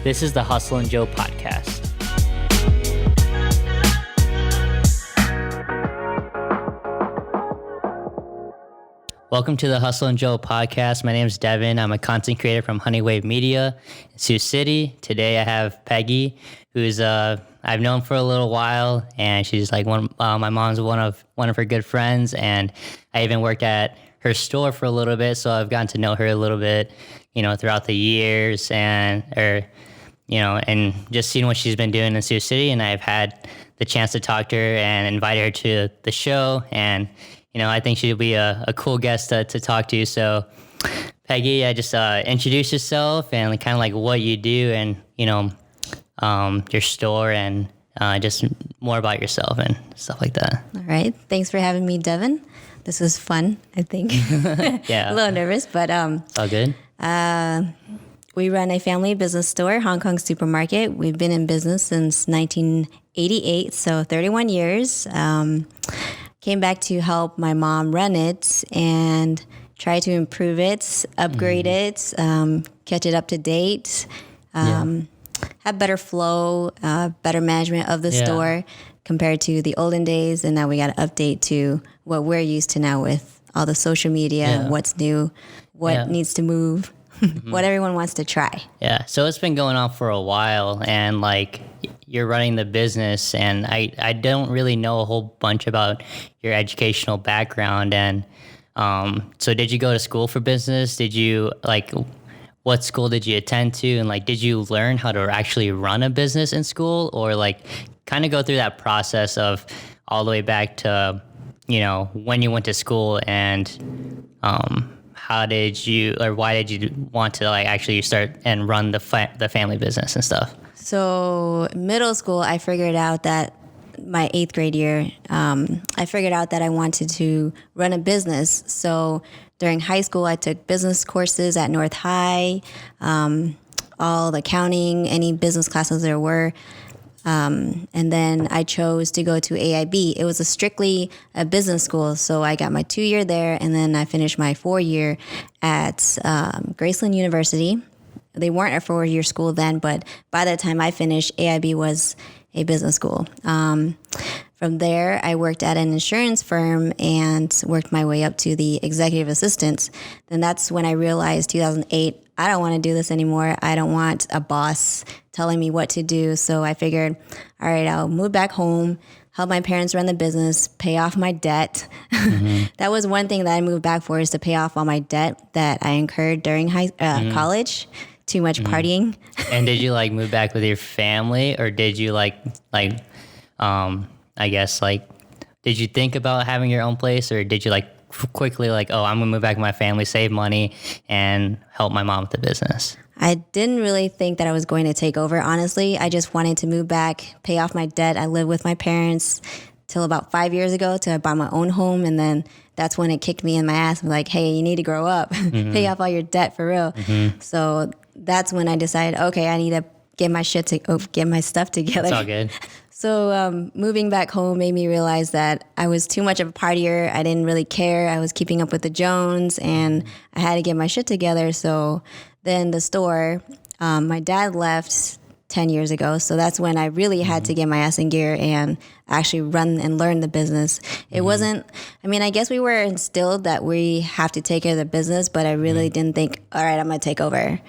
This is the Hustle and Joe podcast. Welcome to the Hustle and Joe podcast. My name is Devin. I'm a content creator from Honeywave Media in Sioux City. Today I have Peggy, who's I've known for a little while, and she's like my mom's one of her good friends, and I even worked at her store for a little bit, so I've gotten to know her a little bit, throughout the years, and just seeing what she's been doing in Sioux City, and I've had the chance to talk to her and invite her to the show, and I think she'll be a cool guest to talk to. So, Peggy, just introduce yourself and kind of like what you do, and your store, and just more about yourself and stuff like that. All right. Thanks for having me, Devin. This was fun, I think. Yeah. A little nervous, but it's all good. We run a family business store, Hong Kong Supermarket. We've been in business since 1988, so 31 years. Came back to help my mom run it and try to improve it, upgrade it, catch it up to date, have better flow, better management of the store compared to the olden days. And now we got to update to what we're used to now with all the social media, what's new, what needs to move, what everyone wants to try. Yeah. So it's been going on for a while, and like you're running the business, and I don't really know a whole bunch about your educational background. And so did you go to school for business? Did you what school did you attend to? And did you learn how to actually run a business in school, or kind of go through that process of all the way back to, when you went to school, and how did you, or why did you want to actually start and run the family business and stuff? So middle school, I figured out that my 8th grade year, I figured out that I wanted to run a business. So during high school, I took business courses at North High, all the accounting, any business classes there were. And then I chose to go to AIB. It was strictly a business school. So I got my 2-year there, and then I finished my 4-year at Graceland University. They weren't a 4-year school then, but by the time I finished, AIB was a business school. From there, I worked at an insurance firm and worked my way up to the executive assistant. Then that's when I realized, 2008, I don't want to do this anymore. I don't want a boss telling me what to do. So I figured, all right, I'll move back home, help my parents run the business, pay off my debt. Mm-hmm. That was one thing that I moved back for, is to pay off all my debt that I incurred during college. Too much partying. And did you move back with your family, or did you did you think about having your own place, or did you quickly I'm gonna move back with my family, save money, and help my mom with the business? I didn't really think that I was going to take over, honestly. I just wanted to move back, pay off my debt. I lived with my parents till about 5 years ago till I bought my own home, and then that's when it kicked me in my ass. I'm like, hey, you need to grow up, pay off all your debt for real. Mm-hmm. So that's when I decided, okay, I need to get my stuff together. It's all good. So moving back home made me realize that I was too much of a partier. I didn't really care. I was keeping up with the Jones, and I had to get my shit together. So then the store, my dad left 10 years ago. So that's when I really had to get my ass in gear and actually run and learn the business. It wasn't, I guess we were instilled that we have to take care of the business, but I really didn't think, all right, I'm going to take over,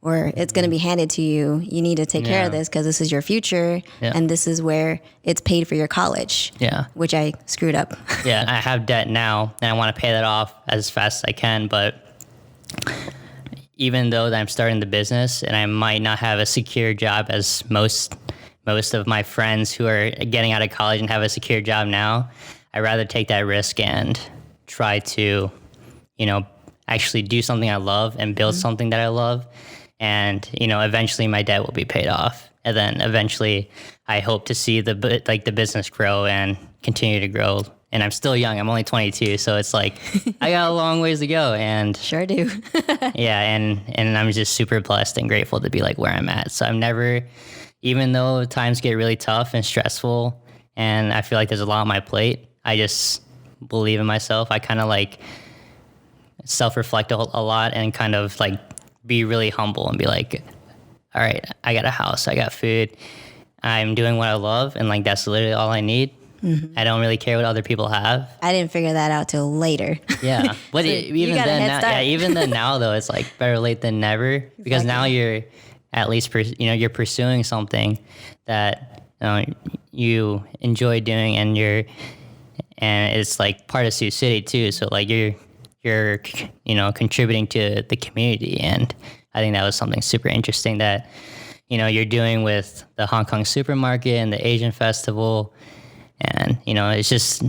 or it's going to be handed to you. You need to take care of this because this is your future, and this is where it's paid for your college, which I screwed up. Yeah, I have debt now, and I want to pay that off as fast as I can, but even though that I'm starting the business and I might not have a secure job as most of my friends who are getting out of college and have a secure job now, I'd rather take that risk and try to, actually do something I love and build something that I love. And, eventually my debt will be paid off. And then eventually I hope to see the business grow and continue to grow. And I'm still young. I'm only 22. So it's I got a long ways to go. And sure do. And I'm just super blessed and grateful to be where I'm at. So I'm never, even though times get really tough and stressful and I feel like there's a lot on my plate, I just believe in myself. I kind of self-reflect a lot and kind of be really humble and be all right, I got a house, I got food, I'm doing what I love, and like that's literally all I need. I don't really care what other people have. I didn't figure that out till later. Yeah, but So even got a then, head now, start. yeah, even then now though, it's like better late than never because now you're at least you're pursuing something that you enjoy doing, and it's like part of Sioux City too. So like you're contributing to the community, and I think that was something super interesting that you're doing with the Hong Kong supermarket and the Asian festival. And, it's just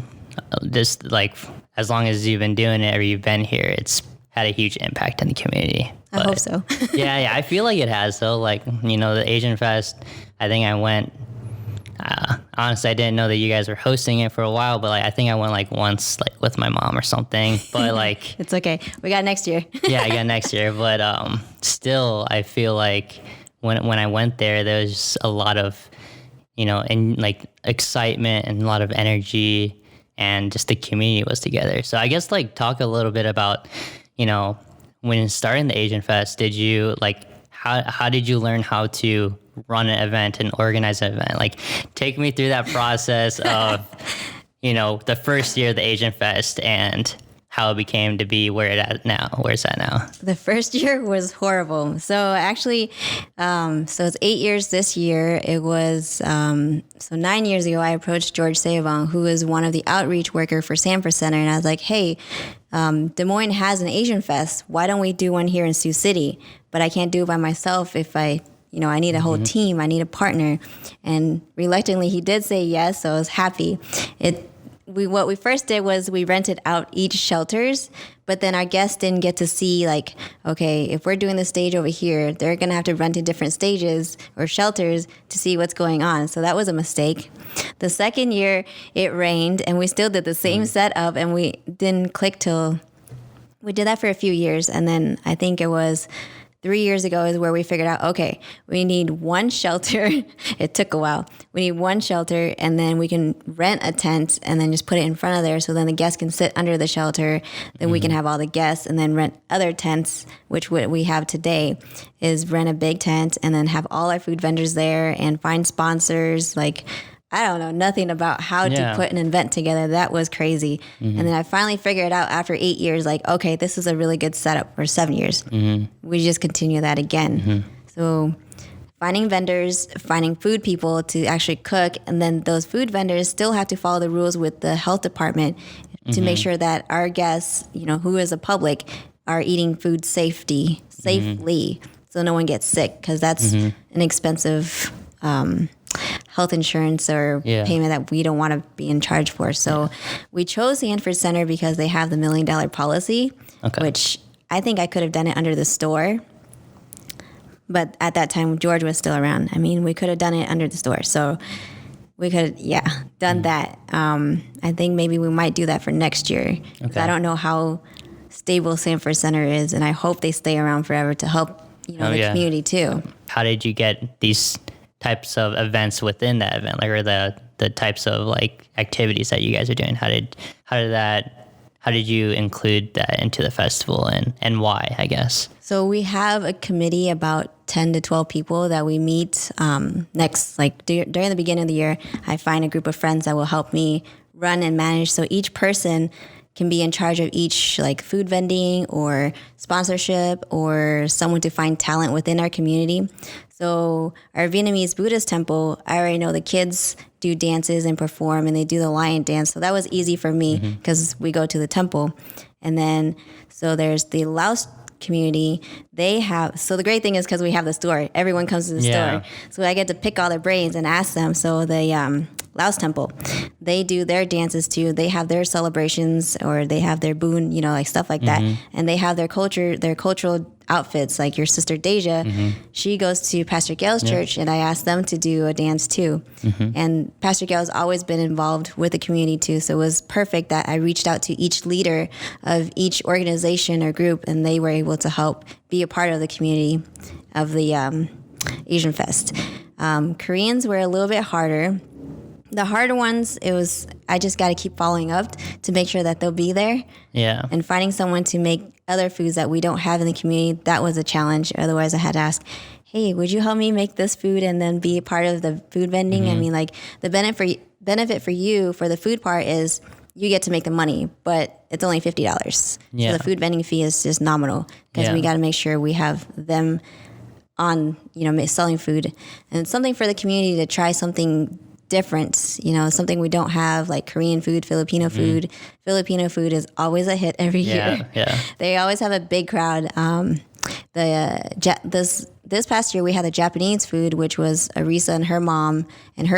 like, as long as you've been doing it or you've been here, it's had a huge impact in the community. I hope so. yeah, I feel like it has, though. Like, the Asian Fest, I think I went, honestly, I didn't know that you guys were hosting it for a while, but like, I think I went like once, like with my mom or something, but like. It's okay. We got next year. Yeah, I got next year. But still, I feel like when I went there was a lot of, and like excitement and a lot of energy, and just the community was together. So I guess like talk a little bit about, when starting the Asian Fest, did you like, how did you learn how to run an event and organize an event? Like take me through that process of, the first year of the Asian Fest and how it became to be where it's at now. The first year was horrible. So actually, so it's 8 years this year. It was, so 9 years ago, I approached George Sayavong, who is one of the outreach worker for Sanford Center. And I was like, hey, Des Moines has an Asian Fest. Why don't we do one here in Sioux City? But I can't do it by myself if I need a whole team. I need a partner. And reluctantly, he did say yes. So I was happy. What we first did was we rented out each shelters, but then our guests didn't get to see like, okay, if we're doing the stage over here, they're going to have to rent to different stages or shelters to see what's going on. So that was a mistake. The second year it rained and we still did the same setup, and we didn't click till we did that for a few years. And then I think it was 3 years ago is where we figured out, okay, we need one shelter. It took a while. We need one shelter, and then we can rent a tent and then just put it in front of there, so then the guests can sit under the shelter. Then we can have all the guests, and then rent other tents, which what we have today is rent a big tent and then have all our food vendors there and find sponsors. Like, I don't know nothing about how to put an event together. That was crazy. And then I finally figured out after 8 years, like, okay, this is a really good setup, or 7 years. We just continue that again. So finding vendors, finding food people to actually cook, and then those food vendors still have to follow the rules with the health department to make sure that our guests, who is the public, are eating food safely, so no one gets sick, because that's an expensive health insurance or payment that we don't want to be in charge for. So we chose Sanford Center because they have the $1 million policy, which I think I could have done it under the store. But at that time, George was still around. I mean, we could have done it under the store. So we could, done that. I think maybe we might do that for next year. I don't know how stable Sanford Center is, and I hope they stay around forever to help the community too. How did you get these types of events within that event, like, or the types of like activities that you guys are doing? How did you include that into the festival, and why, I guess? So we have a committee about 10 to 12 people that we meet during the beginning of the year. I find a group of friends that will help me run and manage. So each person can be in charge of each, like, food vending or sponsorship or someone to find talent within our community. So our Vietnamese Buddhist temple, I already know the kids do dances and perform, and they do the lion dance. So that was easy for me because we go to the temple. And then, so there's the Laos community. So the great thing is because we have the store, everyone comes to the store. So I get to pick all their brains and ask them. So the Laos temple, they do their dances too. They have their celebrations, or they have their boon, like stuff like that. And they have their cultural outfits, like your sister Deja. She goes to Pastor Gail's church, and I asked them to do a dance too. And Pastor Gail's always been involved with the community too, so it was perfect that I reached out to each leader of each organization or group, and they were able to help be a part of the community of the Asian Fest. Koreans were a little bit harder The harder ones, I just got to keep following up to make sure that they'll be there. Yeah. And finding someone to make other foods that we don't have in the community, that was a challenge. Otherwise, I had to ask, hey, would you help me make this food and then be a part of the food vending? I mean, like, the benefit for you for the food part is you get to make the money, but it's only $50. Yeah. So the food vending fee is just nominal because we got to make sure we have them on, selling food. And it's something for the community to try something different, something we don't have, like Korean food, Filipino food. Filipino food is always a hit every year. Yeah. They always have a big crowd. This past year we had the Japanese food, which was Arisa and her mom and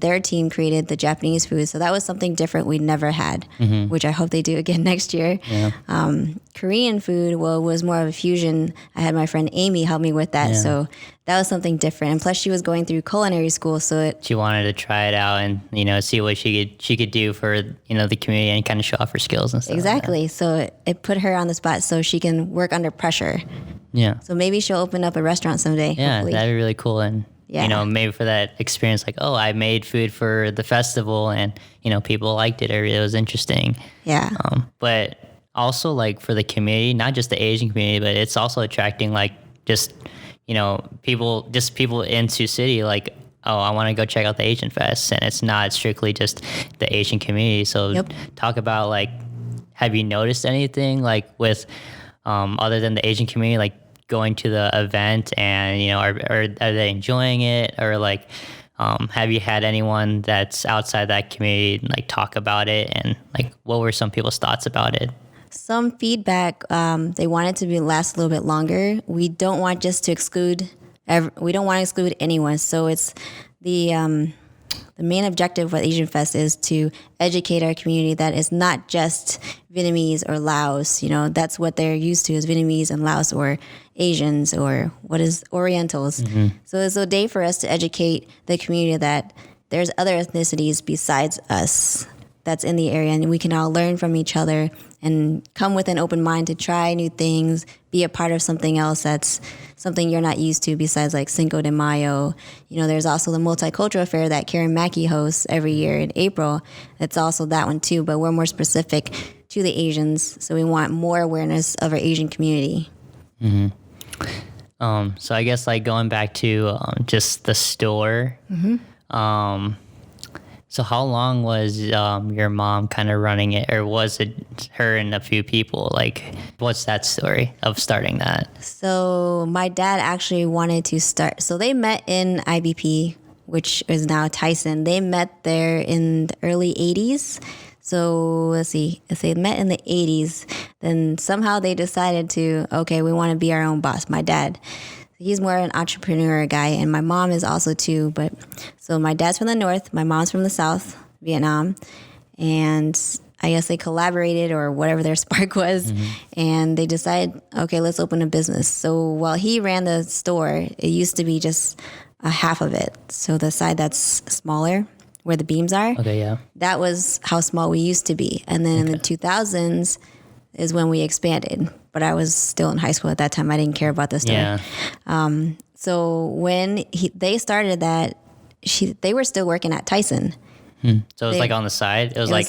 their team created the Japanese food. So that was something different we'd never had, which I hope they do again next year. Yeah. Korean food, was more of a fusion. I had my friend Amy help me with that. Yeah. So that was something different. And plus she was going through culinary school. So She wanted to try it out and, see what she could do for, the community and kind of show off her skills and stuff. exactly. Like So it put her on the spot so she can work under pressure. yeah. So maybe she'll open up a restaurant someday. Yeah, hopefully. that'd be really cool. And, maybe for that experience, like, oh, I made food for the festival and, people liked it or it was interesting. Yeah. But also, like, for the community, not just the Asian community, but it's also attracting, like, just, people in Sioux City, like, oh, I want to go check out the Asian Fest. And it's not strictly just the Asian community. So talk about, like, have you noticed anything, like, with other than the Asian community, like, going to the event and, are they enjoying it? Or, like, have you had anyone that's outside that community, like, talk about it? And, like, what were some people's thoughts about it? Some feedback, they want it to last a little bit longer. We don't want just to exclude, we don't want to exclude anyone. So it's the main objective of Asian Fest is to educate our community that it's not just Vietnamese or Laos. That's what they're used to is Vietnamese and Laos or Asians or what is Orientals. So it's a day for us to educate the community that there's other ethnicities besides us that's in the area, and we can all learn from each other and come with an open mind to try new things, be a part of something else that's something you're not used to besides like Cinco de Mayo. There's also the multicultural fair that Karen Mackey hosts every year in April. It's also that one too, but we're more specific to the Asians. So we want more awareness of our Asian community. So I guess, like, going back to just the store, so how long was your mom kind of running it, or was it her and a few people? Like, what's that story of starting that? So my dad actually wanted to start. So they met in IBP, which is now Tyson. They met there in the early 80s. So let's see, if they met in the 80s, then somehow they decided we want to be our own boss. My dad, he's more an entrepreneur guy, and my mom is also too. But so my dad's from the north, my mom's from the south, Vietnam, and I guess they collaborated or whatever their spark was, and they decided, okay, let's open a business. So while he ran the store, it used to be just a half of it. So the side that's smaller, where the beams are, that was how small we used to be. And then in the 2000s is when we expanded. But I was still in high school at that time. I didn't care about the store. Yeah. So when they started that, they were still working at Tyson. So it was like on the side. It was like,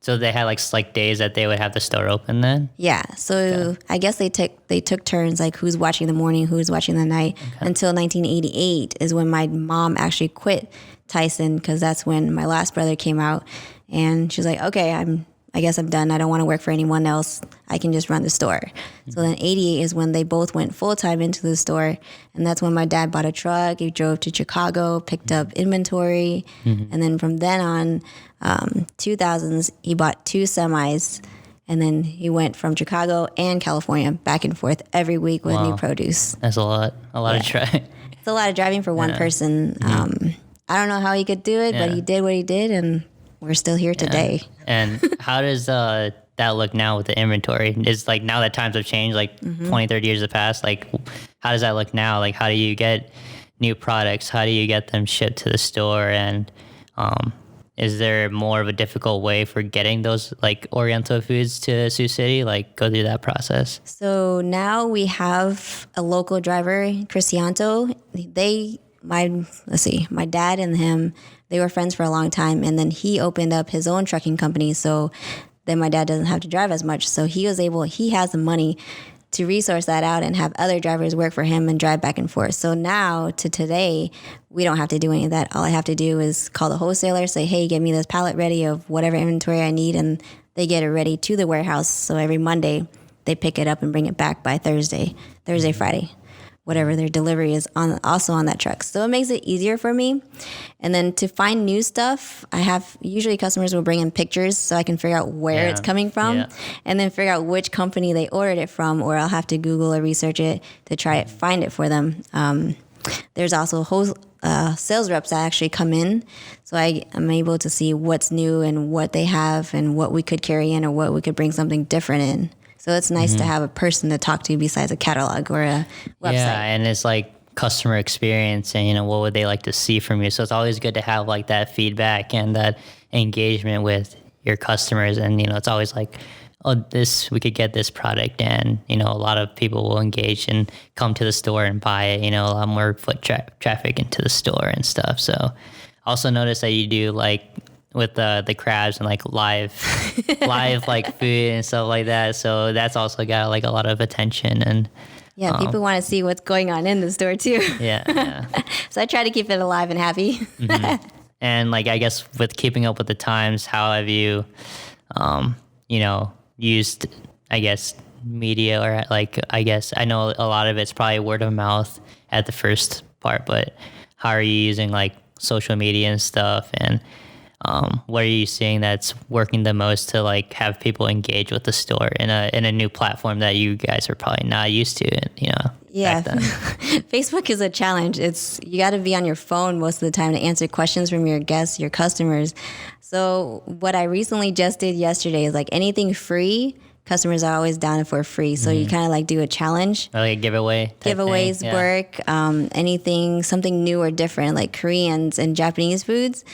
so they had like days that they would have the store open then? Yeah. So I guess they took turns, like who's watching the morning, who's watching the night, until 1988 is when my mom actually quit Tyson, because that's when my last brother came out, and she's like, okay, I guess I'm done. I don't want to work for anyone else. I can just run the store. So then 88 is when they both went full-time into the store. And that's when my dad bought a truck. He drove to Chicago, picked up inventory. And then from then on, 2000s, he bought 2 semis. And then he went from Chicago and California back and forth every week with new produce. That's a lot of driving. It's a lot of driving for one person. I don't know how he could do it, but he did what he did, and we're still here today. And how does that look now with the inventory? Is like, now that times have changed, like 20, 30 years have passed, like how does that look now? Like, how do you get new products? How do you get them shipped to the store? And is there more of a difficult way for getting those like Oriental foods to Sioux City? Like, go through that process. So now we have a local driver, Cristianto. my dad and him, they were friends for a long time, and then he opened up his own trucking company. So then my dad doesn't have to drive as much. So he has the money to resource that out and have other drivers work for him and drive back and forth. So now to today, we don't have to do any of that. All I have to do is call the wholesaler, say, hey, get me this pallet ready of whatever inventory I need, and they get it ready to the warehouse. So every Monday, they pick it up and bring it back by Thursday, Friday, whatever their delivery is also on that truck. So it makes it easier for me. And then to find new stuff, usually customers will bring in pictures so I can figure out where it's coming from and then figure out which company they ordered it from, or I'll have to Google or research it to find it for them. There's also sales reps that actually come in. So I'm able to see what's new and what they have and what we could carry in or what we could bring something different in. So it's nice to have a person to talk to besides a catalog or a website. Yeah, and it's like customer experience and, what would they like to see from you. So it's always good to have like that feedback and that engagement with your customers. And, it's always like, we could get this product, and, a lot of people will engage and come to the store and buy it, a lot more foot traffic into the store and stuff. So also notice that you do like with the crabs and like live like food and stuff like that. So that's also got like a lot of attention and people want to see what's going on in the store too. Yeah. So I try to keep it alive and happy. Mm-hmm. And like, I guess with keeping up with the times, how have you, used, I guess, media or like, I guess I know a lot of it's probably word of mouth at the first part, but how are you using like social media and stuff, and what are you seeing that's working the most to like have people engage with the store in a new platform that you guys are probably not used to, Yeah, back then? Facebook is a challenge. You got to be on your phone most of the time to answer questions from your guests, your customers. So what I recently just did yesterday is like anything free, customers are always down for free. So you kind of like do a challenge. Or like a giveaway. Giveaways work. Something new or different, like Koreans and Japanese foods.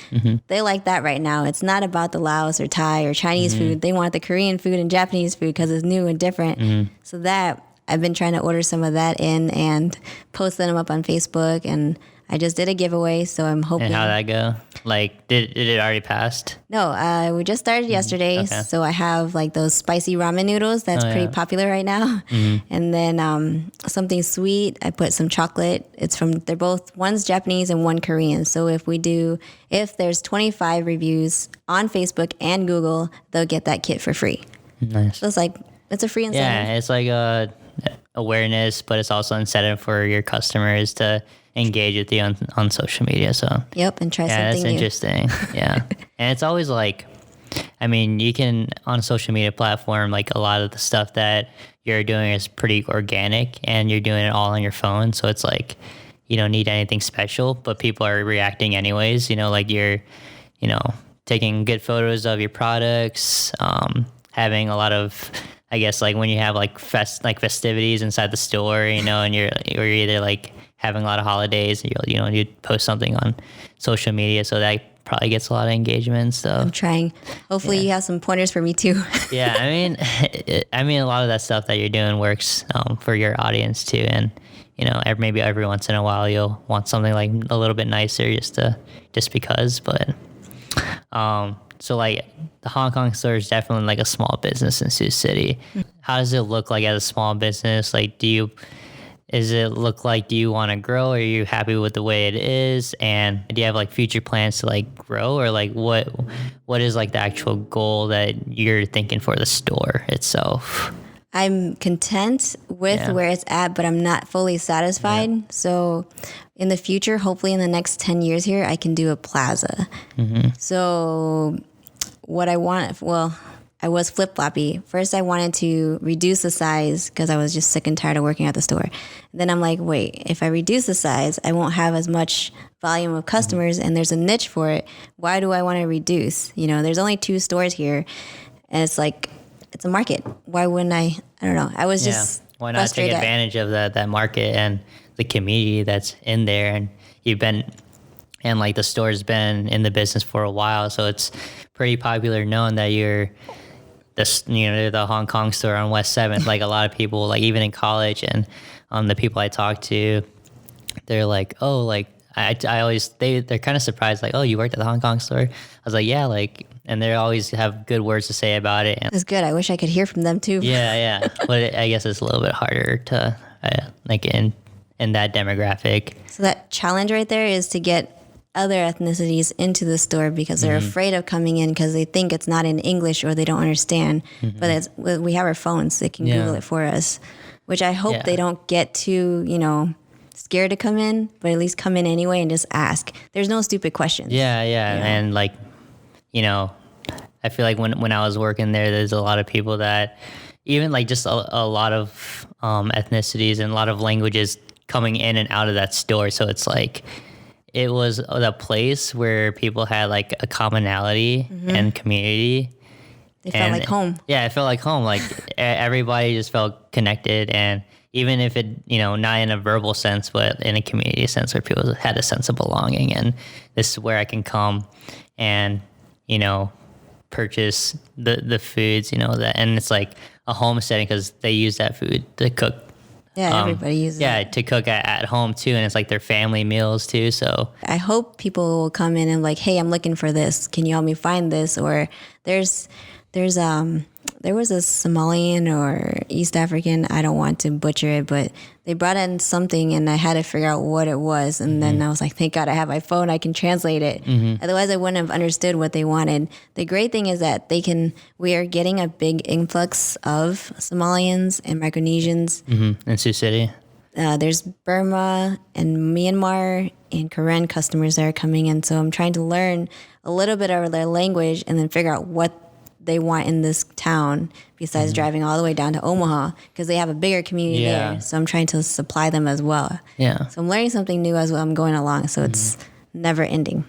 They like that right now. It's not about the Laos or Thai or Chinese food. They want the Korean food and Japanese food because it's new and different. So that I've been trying to order some of that in and post them up on Facebook, and I just did a giveaway, so I'm hoping. And how'd that go? Like, did it already passed? No, we just started yesterday, Okay. So I have like those spicy ramen noodles. That's pretty popular right now. And then something sweet. I put some chocolate. They're both, one's Japanese and one Korean. So if there's 25 reviews on Facebook and Google, they'll get that kit for free. Nice. So it's a free incentive. Yeah, it's like awareness, but it's also incentive for your customers to engage with you on social media. So yep, and try something that's new. interesting. Yeah. And it's always like, I mean, you can, on a social media platform, like a lot of the stuff that you're doing is pretty organic and you're doing it all on your phone. So it's like, you don't need anything special, but people are reacting anyways, like you're, taking good photos of your products, having a lot of, I guess, like when you have like festivities inside the store, and you're either like having a lot of holidays, you post something on social media, so that probably gets a lot of engagement and stuff. I'm trying. Hopefully you have some pointers for me too. Yeah, I mean, a lot of that stuff that you're doing works for your audience too, and maybe every once in a while you'll want something like a little bit nicer just because, but. So like the Hong Kong store is definitely like a small business in Sioux City. How does it look like as a small business? Like, do you want to grow? Or are you happy with the way it is? And do you have like future plans to like grow, or like what is like the actual goal that you're thinking for the store itself? I'm content with where it's at, but I'm not fully satisfied. Yeah. So in the future, hopefully in the next 10 years here, I can do a plaza. So what I want, I was flip-floppy. First, I wanted to reduce the size because I was just sick and tired of working at the store. Then I'm like, wait, if I reduce the size, I won't have as much volume of customers, and there's a niche for it. Why do I want to reduce? There's only 2 stores here, and it's like, it's a market. Why wouldn't I? I don't know. I was just why not take advantage of that market and the community that's in there, and you've been, and like the store's been in the business for a while, so it's pretty popular known that you're the Hong Kong store on West 7th. Like a lot of people, like even in college, and the people I talk to, they're like, oh, like I always they're kind of surprised, like, oh, you worked at the Hong Kong store. I was like, yeah, like, and they always have good words to say about it. And That's good. I wish I could hear from them too. yeah, but I guess it's a little bit harder to like in that demographic. So that challenge right there is to get other ethnicities into the store because they're afraid of coming in because they think it's not in English or they don't understand. But we have our phones; they can Google it for us. Which I hope they don't get too, scared to come in, but at least come in anyway and just ask. There's no stupid questions. Yeah. And like, I feel like when I was working there's a lot of people that even like just a lot of ethnicities and a lot of languages coming in and out of that store. So it's like, it was the place where people had like a commonality and community. They felt like home. Yeah, it felt like home. Like everybody just felt connected, and even if it, not in a verbal sense, but in a community sense where people had a sense of belonging, and this is where I can come and, purchase the foods, that, and it's like a home setting because they use that food to cook. Yeah, everybody uses it. Yeah, to cook at home too, and it's like their family meals too. So I hope people will come in and like, hey, I'm looking for this. Can you help me find this? Or there was a Somalian or East African, I don't want to butcher it, but they brought in something and I had to figure out what it was. And then I was like, thank God I have my phone, I can translate it. Otherwise I wouldn't have understood what they wanted. The great thing is that we are getting a big influx of Somalians and Micronesians. In Sioux City. There's Burma and Myanmar and Karen customers that are coming in. So I'm trying to learn a little bit of their language and then figure out what they want in this town besides driving all the way down to Omaha because they have a bigger community there. So I'm trying to supply them as well. Yeah. So I'm learning something new as well. I'm going along. So it's never ending.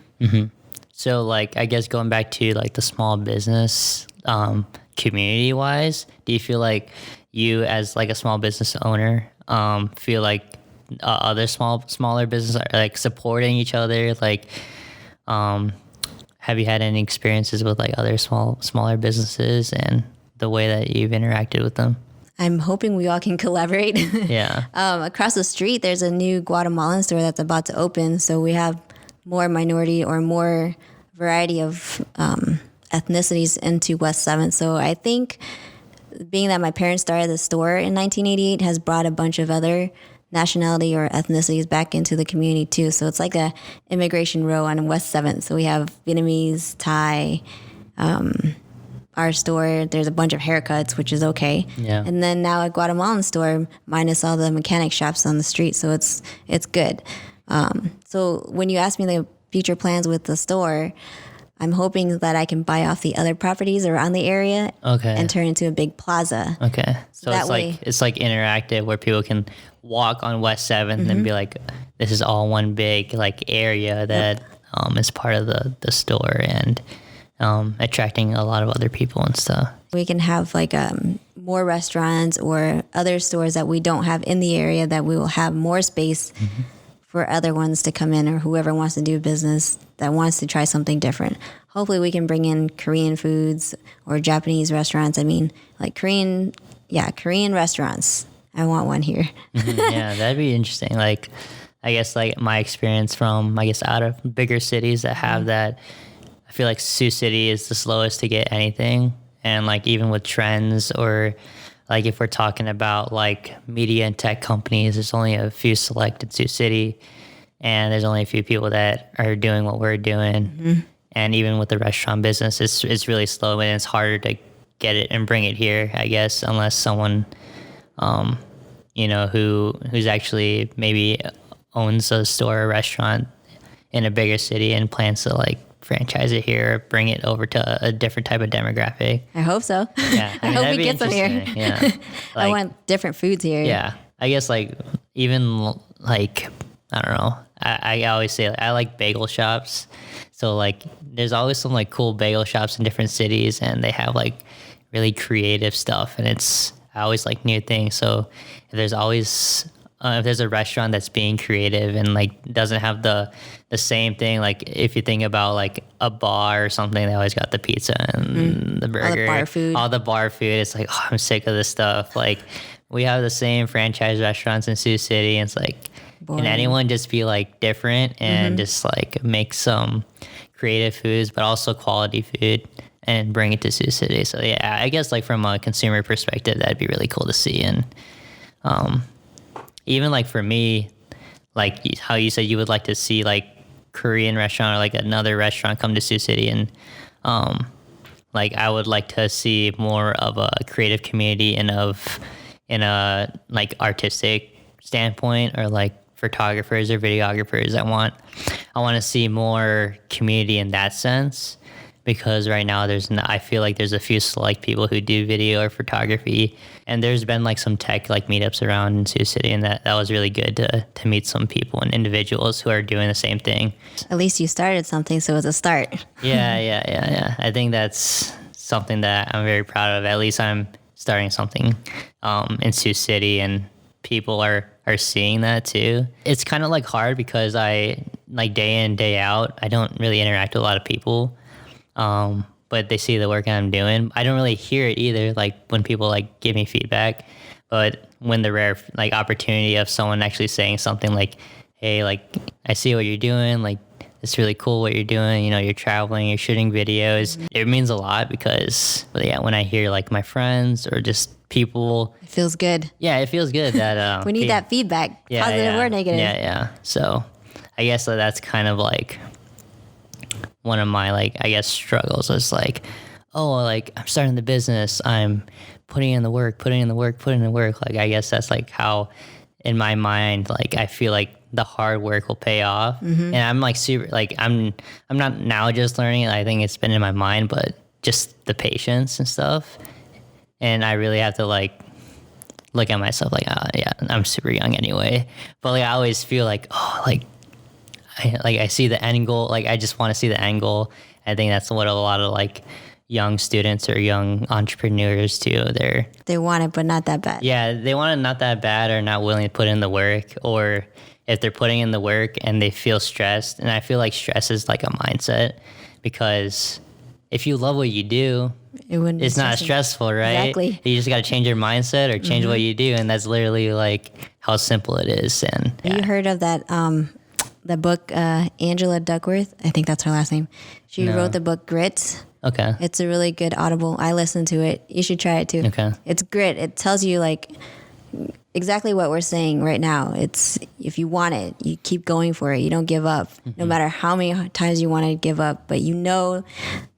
So like, I guess going back to like the small business community wise, do you feel like you as like a small business owner feel like other smaller businesses are like supporting each other? Like, have you had any experiences with like other smaller businesses and the way that you've interacted with them? I'm hoping we all can collaborate. Yeah. Across the street, there's a new Guatemalan store that's about to open. So we have more minority or more variety of ethnicities into West 7th. So I think being that my parents started the store in 1988 has brought a bunch of other nationality or ethnicities back into the community too. So it's like a immigration row on West 7th. So we have Vietnamese, Thai, our store, there's a bunch of haircuts, which is okay. Yeah. And then now a Guatemalan store, minus all the mechanic shops on the street. So it's good. So when you ask me the future plans with the store, I'm hoping that I can buy off the other properties around the area and turn into a big plaza. Okay. So it's like interactive where people can walk on West 7th and be like, this is all one big like area that is part of the store and attracting a lot of other people and stuff. We can have like more restaurants or other stores that we don't have in the area that we will have more space for other ones to come in or whoever wants to do business that wants to try something different. Hopefully we can bring in Korean foods or Japanese restaurants. I mean, like Korean restaurants. I want one here. Yeah, that'd be interesting. Like, I guess like my experience from, out of bigger cities that have that, I feel like Sioux City is the slowest to get anything. And like even with trends or like if we're talking about like media and tech companies, there's only a few select in Sioux City and there's only a few people that are doing what we're doing. And even with the restaurant business, it's really slow and it's harder to get it and bring it here, I guess, unless someone, who's actually maybe owns a store or restaurant in a bigger city and plans to like franchise it here, bring it over to a different type of demographic. I hope so. Yeah, I hope we get some here. Yeah, like, I want different foods here. Yeah, I guess like even like I don't know. I always say I like bagel shops. So like there's always some like cool bagel shops in different cities, and they have like really creative stuff, and I always like new things. So if there's a restaurant that's being creative and like doesn't have the same thing, like if you think about like a bar or something, they always got the pizza and the burger, all the bar food. It's like, oh, I'm sick of this stuff. Like we have the same franchise restaurants in Sioux City, and it's like can anyone just be like different and just like make some creative foods, but also quality food and bring it to Sioux City? So yeah, I guess like from a consumer perspective, that'd be really cool to see. And even like for me, like how you said you would like to see like Korean restaurant or like another restaurant come to Sioux City, and like I would like to see more of a creative community and in a like artistic standpoint, or like photographers or videographers. I want to see more community in that sense, because right now I feel like there's a few select people who do video or photography, and there's been like some tech like meetups around in Sioux City, and that was really good to meet some people and individuals who are doing the same thing. At least you started something, so it's a start. Yeah. I think that's something that I'm very proud of. At least I'm starting something in Sioux City, and people are seeing that too. It's kind of like hard because I like day in, day out, I don't really interact with a lot of people. But they see the work I'm doing. I don't really hear it either, like when people like give me feedback. But when the rare like opportunity of someone actually saying something like, hey, like I see what you're doing, like it's really cool what you're doing, you know, you're traveling, you're shooting videos. It means a lot because when I hear like my friends or just people, It feels good. yeah, it feels good that We need that feedback, positive or negative. Yeah. So I guess that's kind of like one of my like, I guess, struggles is like, oh, like I'm starting the business, I'm putting in the work. Like, I guess that's like how in my mind, like I feel like the hard work will pay off. And I'm like super, like I'm not now just learning it. I think it's been in my mind, but just the patience and stuff. And I really have to like look at myself like, oh yeah, I'm super young anyway. But like I always feel like, oh, like I see the end goal. Like I just want to see the end goal. I think that's what a lot of like young students or young entrepreneurs do. They want it, but not that bad. Yeah, they want it not that bad, or not willing to put in the work, or if they're putting in the work and they feel stressed. And I feel like stress is like a mindset, because if you love what you do, it's not stressful, right? Exactly. You just got to change your mindset or change what you do. And that's literally like how simple it is. And You heard of that the book, Angela Duckworth? I think that's her last name. She wrote the book Grit. Okay. It's a really good Audible. I listened to it. You should try it too. Okay. It's Grit. It tells you like exactly what we're saying right now. It's if you want it, you keep going for it. You don't give up, no matter how many times you want to give up. But you know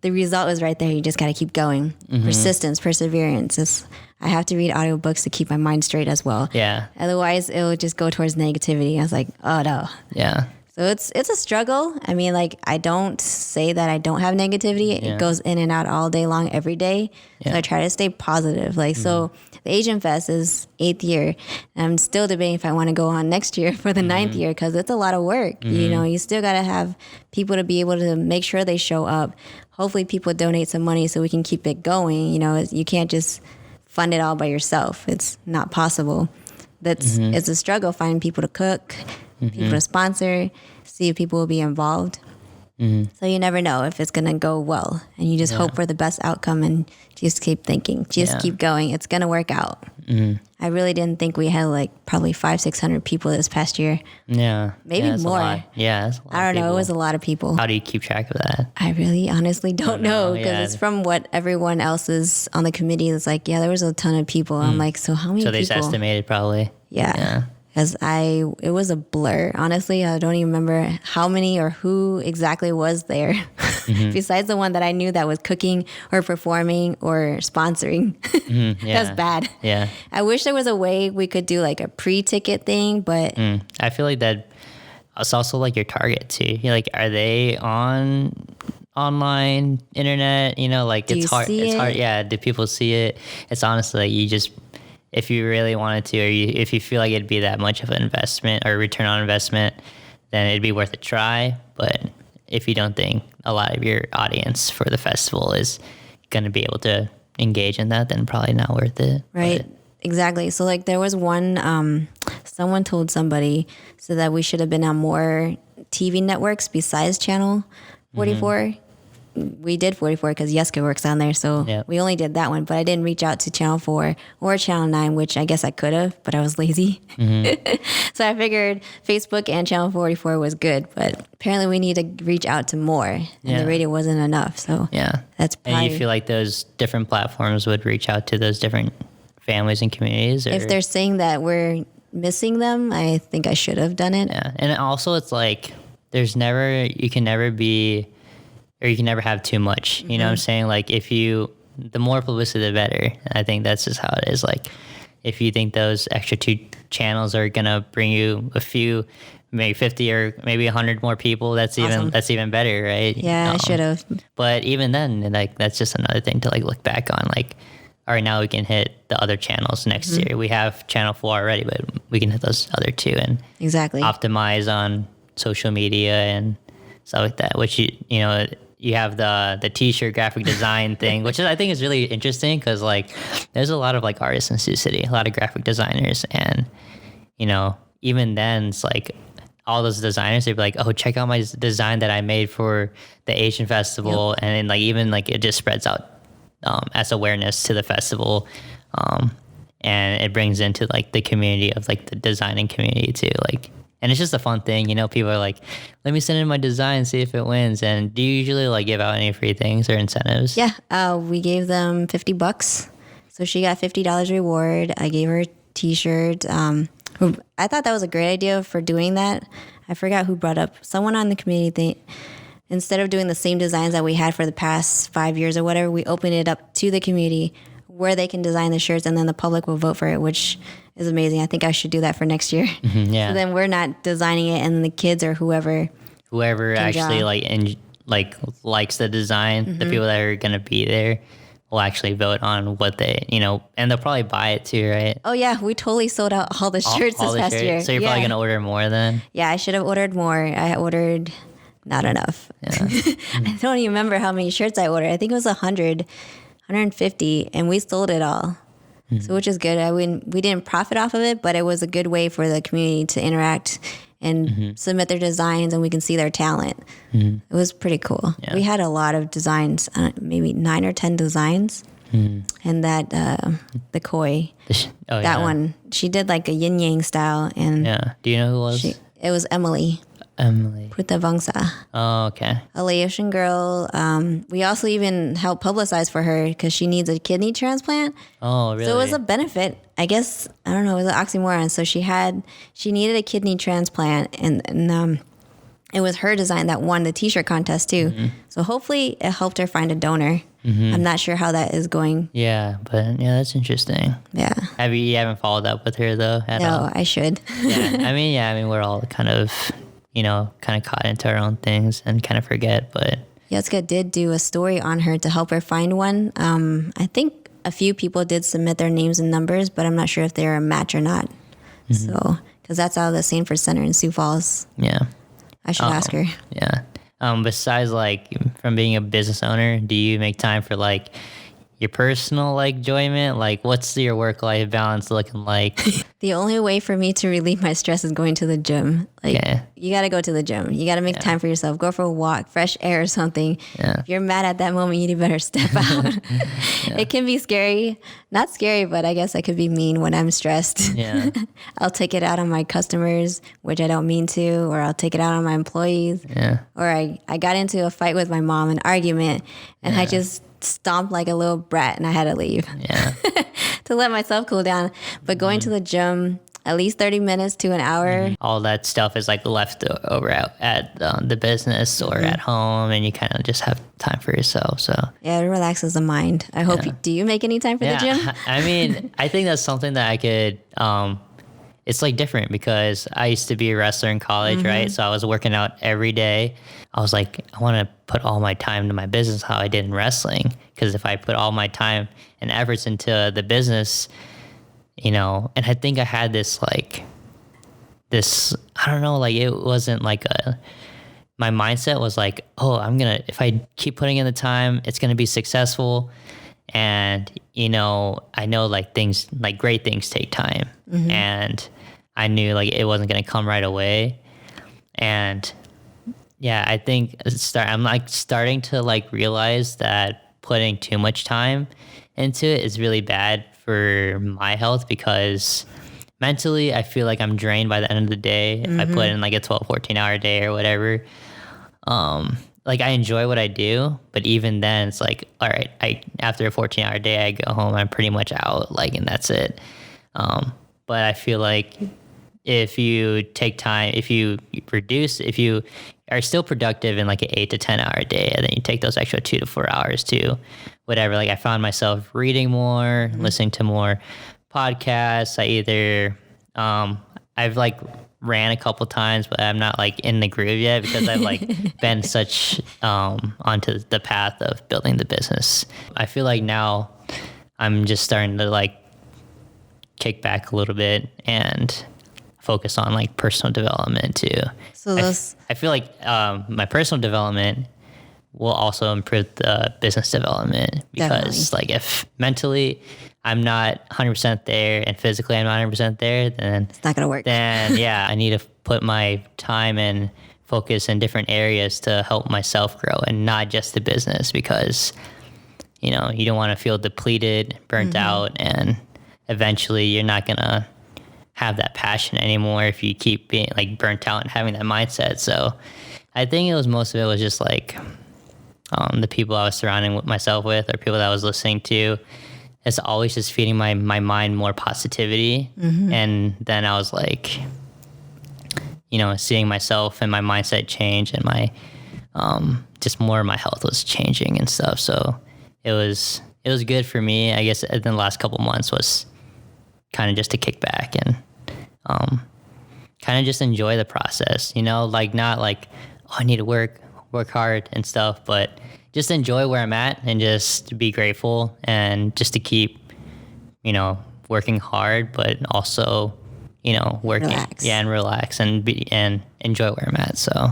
the result is right there. You just got to keep going. Persistence, perseverance. I have to read audiobooks to keep my mind straight as well. Yeah. Otherwise, it will just go towards negativity. I was like, oh no. Yeah. So it's a struggle. I mean, like, I don't say that I don't have negativity. Yeah. It goes in and out all day long, every day. So I try to stay positive. Like, so the Asian Fest is 8th year. And I'm still debating if I want to go on next year for the 9th year, because it's a lot of work. You know, you still got to have people to be able to make sure they show up. Hopefully people donate some money so we can keep it going. You know, you can't just fund it all by yourself. It's not possible. It's a struggle finding people to cook, people to sponsor, see if people will be involved. So you never know if it's going to go well, and you just hope for the best outcome and just keep thinking, keep going. It's going to work out. I really didn't think we had like probably 500-600 people this past year. Yeah. Maybe that's more. A lot. Yeah. That's a lot I don't of know. It people. was a lot of people. How do you keep track of that? I really honestly don't know, because it's from what everyone else is on the committee. It's like, yeah, there was a ton of people. I'm like, so how many people? So they just estimated probably. Yeah. Because it was a blur. Honestly, I don't even remember how many or who exactly was there. Besides the one that I knew that was cooking or performing or sponsoring. That's bad. Yeah. I wish there was a way we could do like a pre-ticket thing, but I feel like that it's also like your target too. You're like, are they on online internet? You know, like it's hard. It's hard. Yeah. Do people see it? It's honestly like you just, if you really wanted to, or if you feel like it'd be that much of an investment or return on investment, then it'd be worth a try. But if you don't think a lot of your audience for the festival is going to be able to engage in that, then probably not worth it. Right. But, exactly. So like there was one, someone told somebody so that we should have been on more TV networks besides Channel 44. we did 44 because Yeska works on there. So we only did that one, but I didn't reach out to Channel 4 or Channel 9, which I guess I could have, but I was lazy. So I figured Facebook and Channel 44 was good, but apparently we need to reach out to more, and the radio wasn't enough. So that's probably... And you feel like those different platforms would reach out to those different families and communities? Or? If they're saying that we're missing them, I think I should have done it. Yeah, and also it's like you can never have too much. You know what I'm saying? Like the more publicity, the better. I think that's just how it is. Like if you think those extra 2 channels are gonna bring you a few, maybe 50 or maybe 100 more people, that's even better, right? Yeah, I should have. But even then, like that's just another thing to like look back on. Like, all right, now we can hit the other channels next year. We have Channel 4 already, but we can hit those other 2 and optimize on social media and stuff like that. Which you have the t-shirt graphic design thing, which I think is really interesting because like there's a lot of like artists in Sioux City, a lot of graphic designers, and even then it's like all those designers, they'd be like, oh, check out my design that I made for the Asian Festival, and then like even like it just spreads out as awareness to the festival, and it brings into like the community of like the designing community too, like. And it's just a fun thing, people are like, let me send in my design, see if it wins. And do you usually like give out any free things or incentives? Yeah, we gave them $50. So she got $50 reward. I gave her a t-shirt. I thought that was a great idea for doing that. I forgot who brought up, someone on the community thing. Instead of doing the same designs that we had for the past 5 years or whatever, we opened it up to the community where they can design the shirts, and then the public will vote for it, which is amazing. I think I should do that for next year. So then we're not designing it, and the kids or whoever actually likes the design, the people that are going to be there will actually vote on what they, and they'll probably buy it too, right? Oh yeah, we totally sold out all the shirts this past year. So you're probably going to order more then? Yeah, I should have ordered more. I ordered not enough. I don't even remember how many shirts I ordered. I think it was 100, 150, and we sold it all. So which is good. We didn't profit off of it, but it was a good way for the community to interact and submit their designs, and we can see their talent. It was pretty cool. Yeah. We had a lot of designs, maybe 9 or 10 designs. And that the koi, one, she did like a yin yang style. And do you know who it was? It was Emily Puta Vangsa. Oh, okay. A Laotian girl. We also even helped publicize for her because she needs a kidney transplant. Oh, really? So it was a benefit. I guess, I don't know, it was an oxymoron. So she needed a kidney transplant, and it was her design that won the t-shirt contest too. So hopefully it helped her find a donor. I'm not sure how that is going. Yeah, but that's interesting. Yeah. You haven't followed up with her though at all? No, I should. I mean, we're all kind of caught into our own things and kind of forget, but... Jessica did do a story on her to help her find one. I think a few people did submit their names and numbers, but I'm not sure if they're a match or not. So, because that's out of the Sanford Center in Sioux Falls. Yeah. I should ask her. Yeah. Besides, like, from being a business owner, do you make time for, like, your personal, like, enjoyment? Like, what's your work-life balance looking like? The only way for me to relieve my stress is going to the gym. Like, you got to go to the gym. You got to make time for yourself. Go for a walk, fresh air or something. Yeah. If you're mad at that moment, you better step out. It can be scary. Not scary, but I guess I could be mean when I'm stressed. Yeah. I'll take it out on my customers, which I don't mean to, or I'll take it out on my employees. Yeah. Or I got into a fight with my mom, an argument, and I just stomped like a little brat, and I had to leave. Yeah. To let myself cool down. But going to the gym, at least 30 minutes to an hour. All that stuff is like left over at the business or at home, and you kind of just have time for yourself. So yeah, it relaxes the mind. I hope do you make any time for the gym? I mean, I think that's something that I could it's like different because I used to be a wrestler in college, right? So I was working out every day. I was like, I want to put all my time into my business how I did in wrestling. Because if I put all my time and efforts into the business, and I think I had this, I don't know, like it wasn't like my mindset was like, oh, if I keep putting in the time, it's going to be successful. And, I know like things, like great things take time. And I knew like it wasn't going to come right away. And Yeah, I think I'm like starting to like realize that putting too much time into it is really bad for my health because mentally I feel like I'm drained by the end of the day if I put in like a 12, 14-hour day or whatever. Like I enjoy what I do, but even then it's like, all right, after a 14-hour day, I go home, I'm pretty much out, like, and that's it. But I feel like if you take time, if you are still productive in like an 8 to 10 hour day, and then you take those extra 2 to 4 hours to whatever, like I found myself reading more, listening to more podcasts. I've like ran a couple times, but I'm not like in the groove yet because I've like been such onto the path of building the business. I feel like now I'm just starting to like kick back a little bit and focus on like personal development too. So I feel like my personal development will also improve the business development because like if mentally I'm not 100% there and physically I'm not 100% there, then it's not going to work. Then yeah, I need to put my time and focus in different areas to help myself grow and not just the business because, you know, you don't want to feel depleted, burnt out, and eventually you're not going to have that passion anymore if you keep being like burnt out and having that mindset. So I think most of it was just like the people I was surrounding myself with or people that I was listening to. It's always just feeding my mind more positivity. And then I was like, you know, seeing myself and my mindset change and my just more of my health was changing and stuff. So it was good for me. I guess in the last couple months was kind of just to kick back and kind of just enjoy the process, you know, like not like, oh, I need to work hard and stuff, but just enjoy where I'm at and just be grateful and just to keep, you know, working hard, but also, you know, working and relax and enjoy where I'm at. So,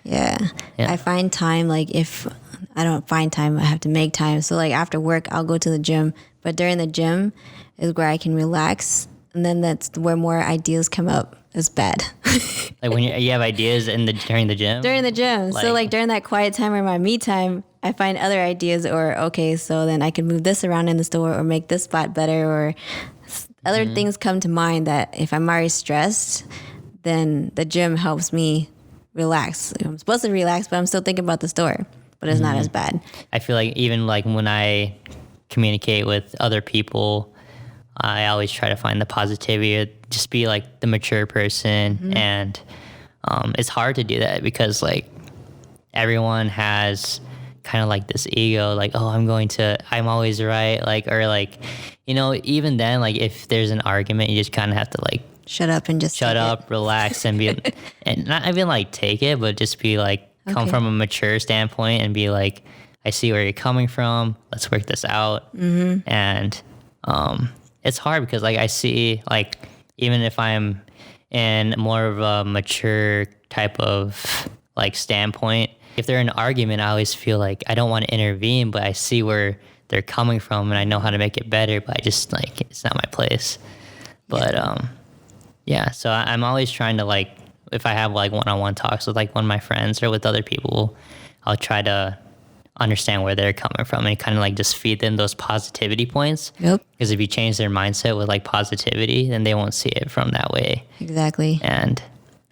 yeah. I find time, like if I don't find time, I have to make time. So like after work, I'll go to the gym, but during the gym is where I can relax. And then that's where more ideas come up. It's bad. Like when you have ideas during the gym? During the gym. So like during that quiet time or my me time, I find other ideas or, okay, so then I can move this around in the store or make this spot better or other things come to mind that if I'm already stressed, then the gym helps me relax. I'm supposed to relax, but I'm still thinking about the store, but it's not as bad. I feel like even like when I communicate with other people, I always try to find the positivity, just be like the mature person. And it's hard to do that because like everyone has kind of like this ego, like, oh, I'm always right. Like, or like, you know, even then, like if there's an argument, you just kind of have to like, shut up and just shut up, relax and be, and not even like take it, but just be like, come from a mature standpoint and be like, I see where you're coming from. Let's work this out. And, it's hard because like I see like even if I'm in more of a mature type of like standpoint, if they're in an argument, I always feel like I don't want to intervene, but I see where they're coming from and I know how to make it better, but I just like it's not my place. But so I'm always trying to like if I have like one-on-one talks with like one of my friends or with other people, I'll try to understand where they're coming from and kind of like just feed them those positivity points. Yep. Because if you change their mindset with like positivity, then they won't see it from that way. Exactly. And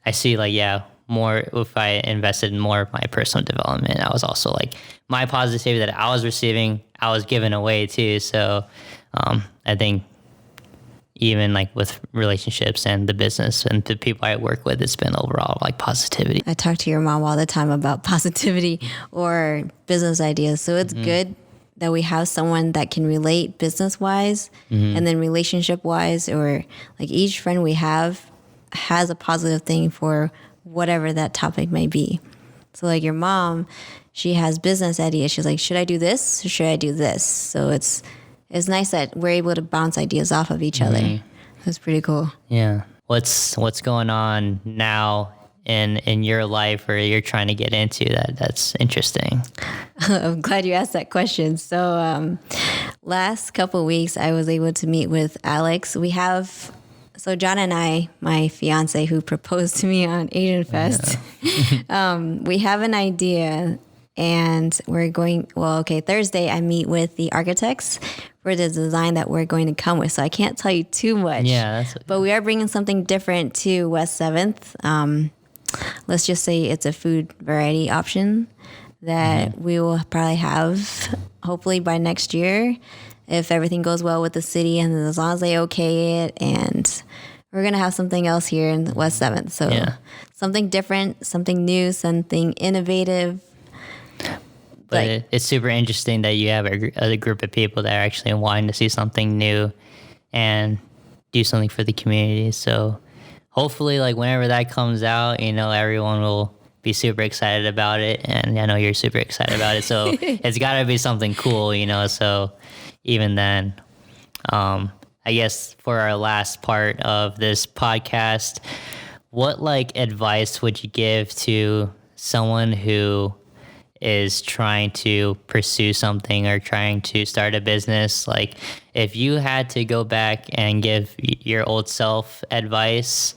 I see like, more if I invested in more of my personal development, I was also like my positivity that I was receiving, I was giving away too. So I think even like with relationships and the business and the people I work with, it's been overall like positivity. I talk to your mom all the time about positivity or business ideas. So it's good that we have someone that can relate business wise and then relationship wise, or like each friend we have has a positive thing for whatever that topic may be. So like your mom, she has business ideas. She's like, should I do this or should I do this? So it's nice that we're able to bounce ideas off of each other. That's pretty cool. Yeah. What's going on now in your life or you're trying to get into that's interesting? I'm glad you asked that question. So last couple of weeks, I was able to meet with Alex. We have So John and I, my fiance who proposed to me on Asian Fest, we have an idea and we're going, Thursday I meet with the architects for the design that we're going to come with. So I can't tell you too much. Yeah. But we are bringing something different to West 7th. Let's just say it's a food variety option that we will probably have hopefully by next year if everything goes well with the city and as long as they okay it. And we're going to have something else here in West 7th. So something different, something new, something innovative. But it's super interesting that you have a group of people that are actually wanting to see something new and do something for the community. So hopefully, like, whenever that comes out, you know, everyone will be super excited about it. And I know you're super excited about it. So it's got to be something cool, you know. So even then, I guess for our last part of this podcast, what, like, advice would you give to someone who is trying to pursue something or trying to start a business? Like, if you had to go back and give your old self advice,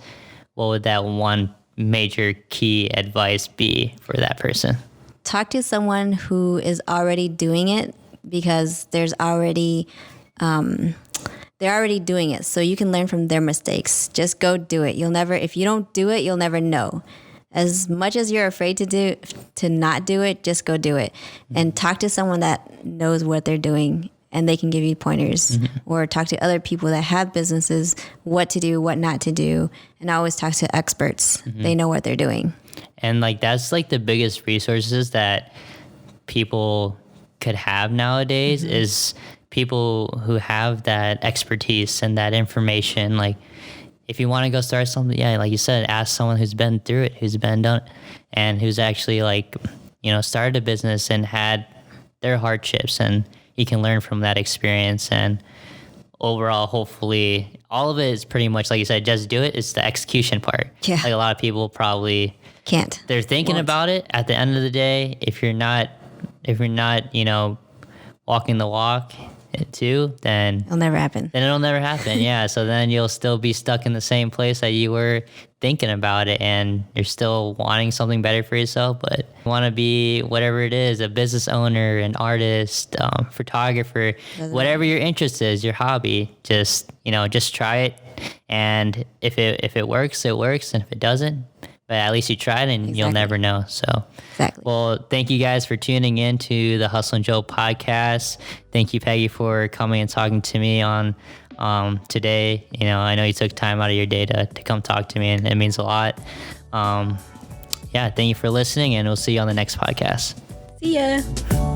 what would that one major key advice be for that person? Talk to someone who is already doing it because they're already doing it. So you can learn from their mistakes. Just go do it. If you don't do it, you'll never know. As much as you're afraid to not do it, just go do it. And talk to someone that knows what they're doing and they can give you pointers. Or talk to other people that have businesses, what to do, what not to do. And I always talk to experts. They know what they're doing. And, like, that's, like, the biggest resources that people could have nowadays is people who have that expertise and that information. Like, if you want to go start something, like you said, ask someone who's been through it, who's been done it, and who's actually, like, you know, started a business and had their hardships, and you can learn from that experience. And overall, hopefully, all of it is pretty much, like you said, just do it. It's the execution part. Yeah. Like, a lot of people probably can't. They're thinking about it. At the end of the day, if you're not, you know, walking the walk too, then It'll never happen. Yeah. So then you'll still be stuck in the same place that you were thinking about it, and you're still wanting something better for yourself, but you want to be whatever it is, a business owner, an artist, photographer, whatever your interest is, your hobby, just try it. And if it works, it works. And if it doesn't, but at least you tried, and you'll never know. So, well, thank you guys for tuning in to the Hustle and Joe podcast. Thank you, Peggy, for coming and talking to me on today. You know, I know you took time out of your day to come talk to me, and it means a lot. Thank you for listening, and we'll see you on the next podcast. See ya.